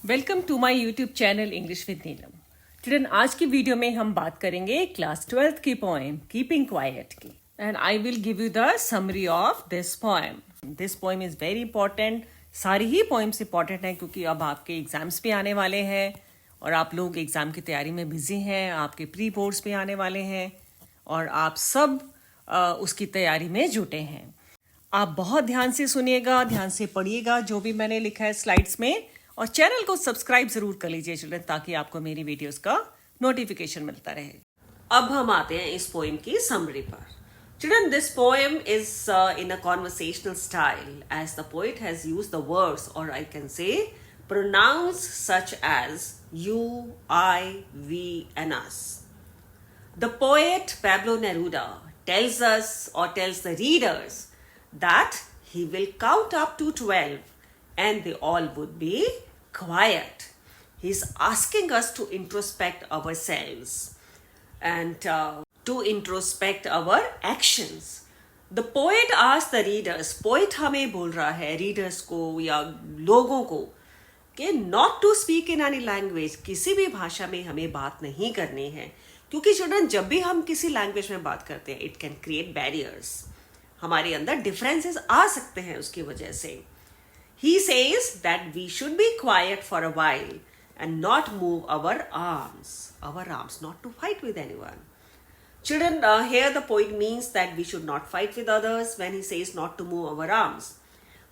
Welcome to my YouTube channel English with Neelam. Children, आज की video में हम बात करेंगे क्लास 12th की पोएम कीपिंग क्वाइट की। And I will give you the summary of this poem. This poem is very important. सारी ही poems important हैं क्योंकि अब आपके एग्जाम्स भी आने वाले हैं और आप लोग एग्जाम की तैयारी में बिजी हैं। आपके प्री बोर्ड्स भी आने वाले हैं और आप सब उसकी तैयारी में जुटे हैं। आप बहुत ध्यान से सुनिएगा, ध्यान से पढ़िएगा जो भी मैंने लिखा है स्लाइड्स में, और चैनल को सब्सक्राइब जरूर कर लीजिए चिल्ड्रन, ताकि आपको मेरी वीडियोस का नोटिफिकेशन मिलता रहे। अब हम आते हैं इस पोएम की समरी पर। Children, this poem is in a conversational style as the poet has used the words, और I can say pronouns such as you, I, we and us. The poet Pablo Neruda tells us or tells the readers that he will count up to 12 and they all would be quiet. He's asking us to introspect ourselves and to introspect our actions. The poet asks the readers, poet हमें बोल रहा है readers को या लोगों को कि not to speak in any language, किसी भी भाषा में हमें बात नहीं करनी है, क्योंकि चिल्ड्रन जब भी हम किसी लैंग्वेज में बात करते हैं इट कैन क्रिएट बैरियर्स, हमारे अंदर डिफरेंसेस आ सकते हैं उसकी वजह से। He says that we should be quiet for a while and not move our arms, not to fight with anyone. Children, here the poet means that we should not fight with others when he says not to move our arms.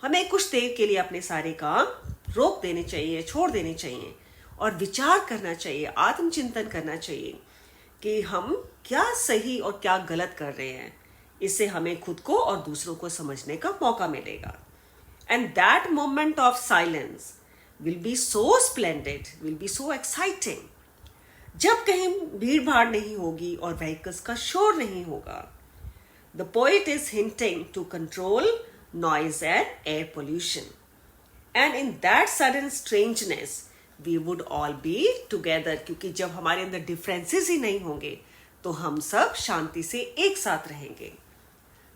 हमें कुछ देर के लिए अपने सारे काम रोक देने चाहिए, छोड़ देने चाहिए और विचार करना चाहिए, आत्मचिंतन करना चाहिए कि हम क्या सही और क्या गलत कर रहे हैं। इससे हमें खुद को और दूसरों को समझने का मौका मिलेगा। And that moment of silence will be so splendid, will be so exciting. जब कहीं भीड़ भाड़ नहीं होगी और व्हीकल्स का शोर नहीं होगा। The poet is hinting to control noise and air pollution. And in that sudden strangeness, we would all be together. क्योंकि जब हमारे अंदर differences ही नहीं होंगे तो हम सब शांति से एक साथ रहेंगे।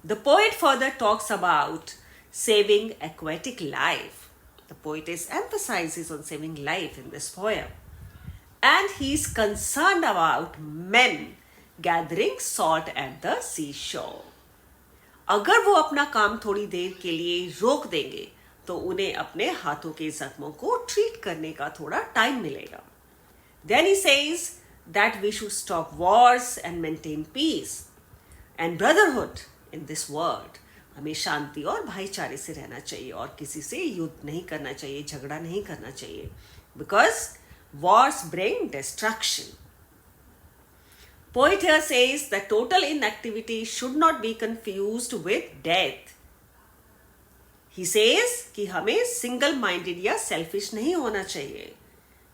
The poet further talks about saving aquatic life. The poetess emphasizes on saving life in this poem. And he's concerned about men gathering salt at the seashore. अगर वो अपना काम थोड़ी देर के लिए रोक देंगे तो उन्हें अपने हाथों के जख्मों को ट्रीट करने का थोड़ा टाइम मिलेगा। Then he says that we should stop wars and maintain peace and brotherhood in this world. हमें शांति और भाईचारे से रहना चाहिए और किसी से युद्ध नहीं करना चाहिए, झगड़ा नहीं करना चाहिए, because wars bring destruction. Poet here says that total inactivity should not be confused with death. He says कि हमें single minded या selfish नहीं होना चाहिए.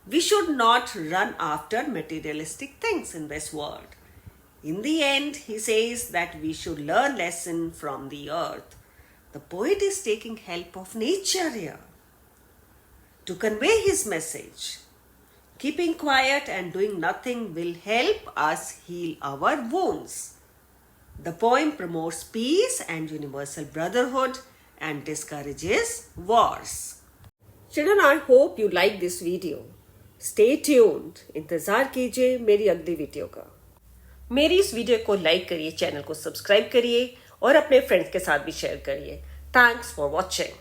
We should not run after materialistic things in this world. In the end, he says that we should learn lesson from the earth. The poet is taking help of nature here to convey his message. Keeping quiet and doing nothing will help us heal our wounds. The poem promotes peace and universal brotherhood and discourages wars. Children, I hope you like this video. Stay tuned. इंतजार कीजिए मेरी अगली video का। मेरी इस video को like करिए, channel को सब्सक्राइब करिए और अपने फ्रेंड्स के साथ भी शेयर करिए। Thanks for watching.